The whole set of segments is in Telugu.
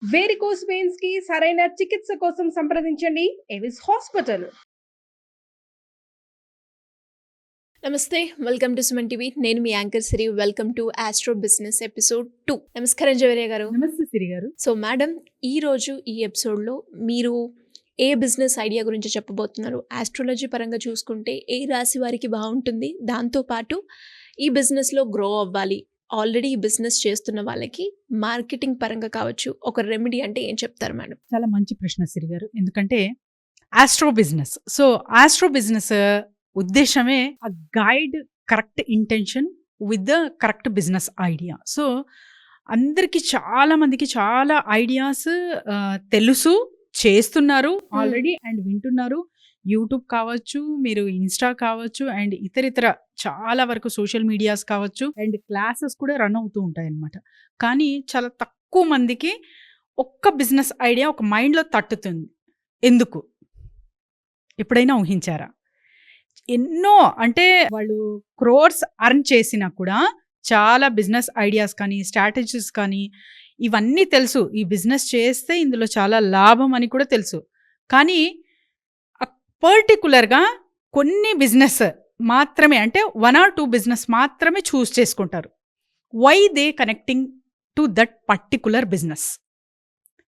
వేరికోస్ వెయిన్స్ కి సరైన చికిత్స కోసం సంప్రదించండి ఎవిస్ హాస్పిటల్. నమస్తే, వెల్కమ్ టు సుమన్ టీవీ. నేను మీ anchor Siri. Welcome to astro business episode 2. నమస్కారం జవేరియా గారు. నమస్తే సిరి గారు. సో మేడం, ఈరోజు ఈ ఎపిసోడ్లో మీరు ఏ బిజినెస్ ఐడియా గురించి చెప్పబోతున్నారు? ఆస్ట్రాలజీ పరంగా చూసుకుంటే ఏ రాశి వారికి బాగుంటుంది, దాంతోపాటు ఈ బిజినెస్లో గ్రో అవ్వాలి, ఆల్రెడీ ఈ బిజినెస్ చేస్తున్న వాళ్ళకి మార్కెటింగ్ పరంగా కావచ్చు, ఒక రెమెడీ అంటే ఏం చెప్తారు మేడం? చాలా మంచి ప్రశ్న సిరి గారు. ఎందుకంటే astro business, so astro business ఉద్దేశమే ఆ guide correct intention with the correct business idea. So అందరికీ చాలా మందికి చాలా ఐడియాస్ తెలుసు, చేస్తున్నారు ఆల్రెడీ అండ్ వింటున్నారు. యూట్యూబ్ కావచ్చు, మీరు ఇన్స్టా కావచ్చు, అండ్ ఇతరితర చాలా వరకు సోషల్ మీడియాస్ కావచ్చు, అండ్ క్లాసెస్ కూడా రన్ అవుతూ ఉంటాయి అన్నమాట. కానీ చాలా తక్కువ మందికి ఒక్క బిజినెస్ ఐడియా ఒక మైండ్లో తట్టుతుంది. ఎందుకు ఎప్పుడైనా ఊహించారా? ఎన్నో అంటే వాళ్ళు క్రోర్స్ అర్న్ చేసినా కూడా చాలా బిజినెస్ ఐడియాస్ కానీ స్ట్రాటజీస్ కానీ ఇవన్నీ తెలుసు. ఈ బిజినెస్ చేస్తే ఇందులో చాలా లాభం అని కూడా తెలుసు. కానీ పర్టికులర్గా కొన్ని బిజినెస్ మాత్రమే, అంటే 1 or 2 బిజినెస్ మాత్రమే చూస్ చేసుకుంటారు. Why they connecting to that particular business?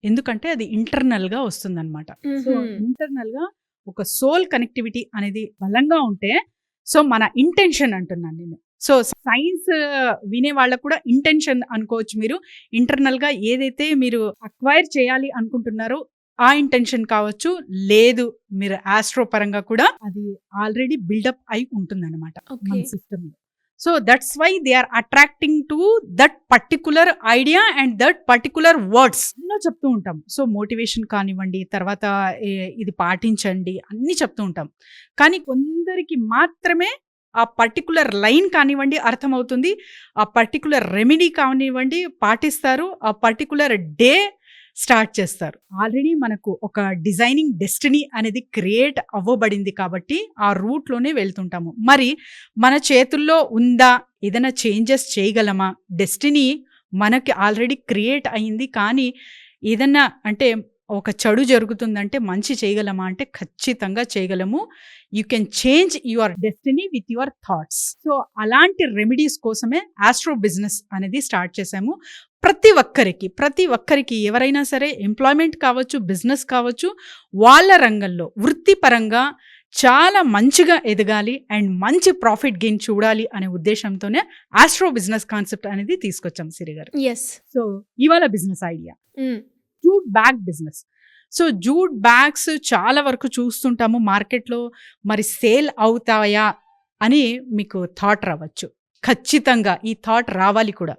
ఎందుకంటే అది ఇంటర్నల్గా వస్తుందన్నమాట. సో ఇంటర్నల్గా ఒక సోల్ కనెక్టివిటీ అనేది బలంగా ఉంటే, సో మన ఇంటెన్షన్ అంటున్నాను నేను. సో సైన్స్ వినే వాళ్ళకు కూడా ఇంటెన్షన్ అనుకోవచ్చు. మీరు ఇంటర్నల్గా ఏదైతే మీరు అక్వైర్ చేయాలి అనుకుంటున్నారో ఆ ఇంటెన్షన్ కావచ్చు, లేదు మీరు ఆస్ట్రో పరంగా కూడా అది ఆల్రెడీ బిల్డప్ అయి ఉంటుందన్నమాట మన సిస్టంలో. So that's why they are attracting to that particular idea and that particular words ఎన్నో చెప్తూ ఉంటాం. సో మోటివేషన్ కానివ్వండి, తర్వాత ఇది పాటించండి అన్నీ చెప్తూ ఉంటాం. కానీ కొందరికి మాత్రమే ఆ పర్టికులర్ లైన్ కానివ్వండి అర్థమవుతుంది, ఆ పర్టికులర్ రెమెడీ కానివ్వండి పాటిస్తారు, ఆ పర్టికులర్ డే స్టార్ట్ చేస్తారు. ఆల్రెడీ మనకు ఒక డిజైనింగ్ డెస్టినీ అనేది క్రియేట్ అవ్వబడింది కాబట్టి ఆ రూట్లోనే వెళ్తుంటాము. మరి మన చేతుల్లో ఉందా? ఏదైనా చేంజెస్ చేయగలమా? డెస్టినీ మనకి ఆల్రెడీ క్రియేట్ అయింది, కానీ ఏదన్నా అంటే ఒక చెడు జరుగుతుందంటే మంచి చేయగలమా అంటే ఖచ్చితంగా చేయగలము. You can change your destiny with your thoughts. So అలాంటి రెమెడీస్ కోసమే ఆస్ట్రో బిజినెస్ అనేది స్టార్ట్ చేశాము. ప్రతి ఒక్కరికి ఎవరైనా సరే ఎంప్లాయ్మెంట్ కావచ్చు, బిజినెస్ కావచ్చు, వాళ్ళ రంగంలో వృత్తిపరంగా చాలా మంచిగా ఎదగాలి అండ్ మంచి ప్రాఫిట్ గెయిన్ చూడాలి అనే ఉద్దేశంతోనే ఆస్ట్రో బిజినెస్ కాన్సెప్ట్ అనేది తీసుకొచ్చాం సిరి గారు. సో ఇవాళ business idea jute bag business. So jute bags చాలా వరకు చూస్తుంటాము మార్కెట్లో. మరి సేల్ అవుతాయా అని మీకు థాట్ రావచ్చు. ఖచ్చితంగా ఈ థాట్ రావాలి కూడా.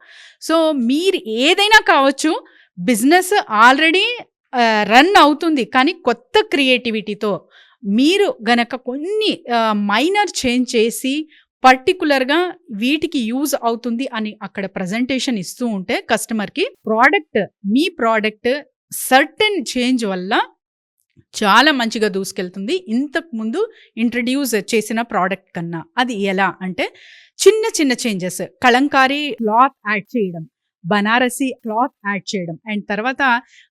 సో మీరు ఏదైనా కావచ్చు, బిజినెస్ ఆల్రెడీ రన్ అవుతుంది, కానీ కొత్త క్రియేటివిటీతో మీరు గనక కొన్ని మైనర్ చేంజ్ చేసి పర్టికులర్గా వీటికి యూజ్ అవుతుంది అని అక్కడ ప్రజెంటేషన్ ఇస్తూ ఉంటే కస్టమర్కి మీ ప్రోడక్ట్ సర్టెన్ చేంజ్ వల్ల చాలా మంచిగా దూసుకెళ్తుంది ఇంతకు ముందు ఇంట్రడ్యూస్ చేసిన ప్రోడక్ట్ కన్నా. అది ఎలా అంటే చిన్న చేంజెస్, కలంకారీ క్లాత్ యాడ్ చేయడం, బనారసి క్లాత్ యాడ్ చేయడం, అండ్ తర్వాత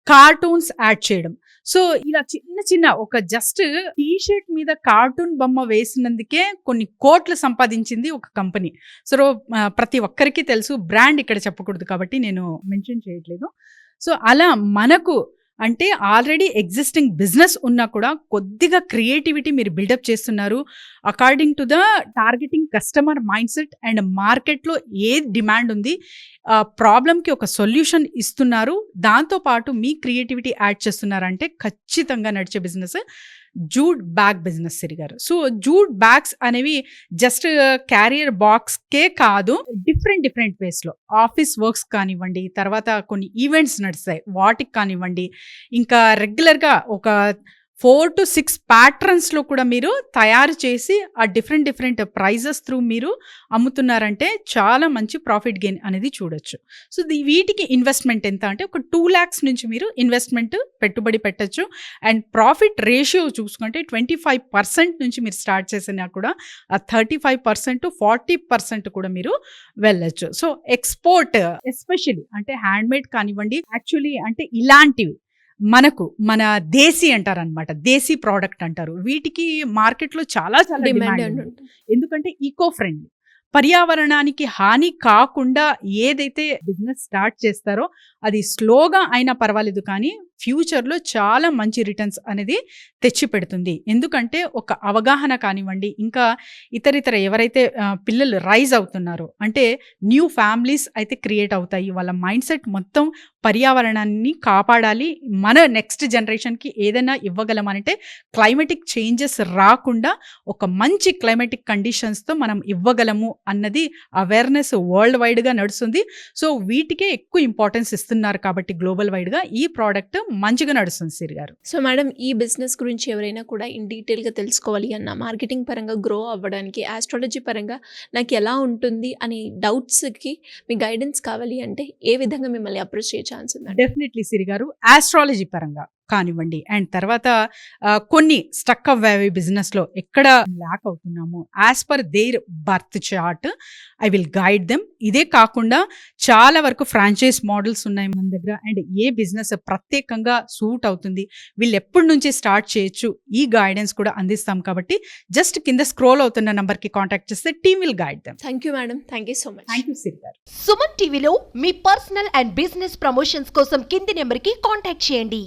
కార్టూన్స్ యాడ్ చేయడం. సో ఇలా చిన్న ఒక జస్ట్ టీషర్ట్ మీద కార్టూన్ బొమ్మ వేసినందుకే కొన్ని కోట్లు సంపాదించింది ఒక కంపెనీ. సో ప్రతి ఒక్కరికి తెలుసు, బ్రాండ్ ఇక్కడ చెప్పకూడదు కాబట్టి నేను మెన్షన్ చేయట్లేదు. సో అలా మనకు అంటే ఆల్రెడీ ఎగ్జిస్టింగ్ బిజినెస్ ఉన్నా కూడా కొద్దిగా క్రియేటివిటీ మీరు బిల్డప్ చేస్తున్నారు according to the targeting customer mind set and మార్కెట్లో ఏ డిమాండ్ ఉంది, ప్రాబ్లమ్కి ఒక సొల్యూషన్ ఇస్తున్నారు, దాంతోపాటు మీ క్రియేటివిటీ యాడ్ చేస్తున్నారంటే ఖచ్చితంగా నడిచే బిజినెస్ జూట్ బ్యాగ్ బిజినెస్ సిరి గారు. సో జూట్ బ్యాగ్స్ అనేవి జస్ట్ క్యారియర్ బాక్స్కే కాదు, డిఫరెంట్ వేస్లో ఆఫీస్ వర్క్స్ కానివ్వండి, తర్వాత కొన్ని ఈవెంట్స్ నడుస్తాయి వాటికి కానివ్వండి, ఇంకా రెగ్యులర్గా ఒక 4 to 6 ప్యాటర్న్స్లో కూడా మీరు తయారు చేసి ఆ డిఫరెంట్ డిఫరెంట్ ప్రైజెస్ త్రూ మీరు అమ్ముతున్నారంటే చాలా మంచి ప్రాఫిట్ గెయిన్ అనేది చూడొచ్చు. సో వీటికి ఇన్వెస్ట్మెంట్ ఎంత అంటే ఒక 2 lakhs నుంచి మీరు ఇన్వెస్ట్మెంట్ పెట్టుబడి పెట్టచ్చు. అండ్ ప్రాఫిట్ రేషియో చూసుకుంటే 25% నుంచి మీరు స్టార్ట్ చేసినా కూడా ఆ 35% to 40% కూడా మీరు వెళ్ళచ్చు. సో ఎక్స్పోర్ట్ ఎస్పెషలీ అంటే హ్యాండ్మేడ్ కానివ్వండి, యాక్చువల్లీ అంటే ఇలాంటివి మన దేశీ అంటారనమాట, దేశీ ప్రోడక్ట్ అంటారు. వీటికి మార్కెట్లో చాలా చాలా డిమాండ్ డిమాండ్ ఉంది. ఎందుకంటే ఈకో ఫ్రెండ్లీ, పర్యావరణానికి హాని కాకుండా ఏదైతే బిజినెస్ స్టార్ట్ చేస్తారో అది స్లోగా అయినా పర్వాలేదు, కానీ ఫ్యూచర్లో చాలా మంచి రిటర్న్స్ అనేది తెచ్చి పెడుతుంది. ఎందుకంటే ఒక అవగాహన కానివ్వండి, ఇంకా ఇతరితర ఎవరైతే పిల్లలు రైజ్ అవుతున్నారో అంటే న్యూ ఫ్యామిలీస్ అయితే క్రియేట్ అవుతాయి. వాళ్ళ మైండ్ సెట్ మొత్తం పర్యావరణాన్ని కాపాడాలి, మన నెక్స్ట్ జనరేషన్కి ఏదైనా ఇవ్వగలమనంటే క్లైమేటిక్ చేంజెస్ రాకుండా ఒక మంచి క్లైమేటిక్ కండిషన్స్తో మనం ఇవ్వగలము అన్నది అవేర్నెస్ వరల్డ్ వైడ్గా నడుస్తుంది. సో వీటికే ఎక్కువ ఇంపార్టెన్స్ ఇస్తున్నారు కాబట్టి గ్లోబల్ వైడ్గా ఈ ప్రోడక్ట్ మంచిగా నడుస్తుంది సిరి గారు. సో మేడం, ఈ బిజినెస్ గురించి ఎవరైనా కూడా ఇన్ డీటెయిల్గా తెలుసుకోవాలి అన్న, మార్కెటింగ్ పరంగా గ్రో అవ్వడానికి, ఆస్ట్రాలజీ పరంగా నాకు ఎలా ఉంటుంది అనే డౌట్స్కి మీ గైడెన్స్ కావాలి అంటే ఏ విధంగా మిమ్మల్ని అప్రోచ్ చేయ ఛాన్స్ ఉందండి? డెఫినెట్లీ సిరి గారు, ఆస్ట్రాలజీ పరంగా కానివ్వండి అండ్ తర్వాత కొన్ని స్టక్ అవ్వేవి బిజినెస్లో ఎక్కడ ల్యాక్ అవుతున్నాము, as per their birth chart I will guide them. ఇదే కాకుండా చాలా వరకు ఫ్రాంచైజ్ మోడల్స్ ఉన్నాయి మన దగ్గర. అండ్ ఏ బిజినెస్ ప్రత్యేకంగా సూట్ అవుతుంది, వీళ్ళు ఎప్పటి నుంచి స్టార్ట్ చేయొచ్చు, ఈ గైడెన్స్ కూడా అందిస్తాం. కాబట్టి జస్ట్ కింద స్క్రోల్ అవుతున్న నంబర్కి కాంటాక్ట్ చేస్తే team will guide them. Thank you madam, thank you so much. Thank you Siri గారు. సుమన్ టీవీలో మీ పర్సనల్ అండ్ బిజినెస్ ప్రమోషన్స్ కోసం కింది నెంబర్కి కాంటాక్ట్ చేయండి.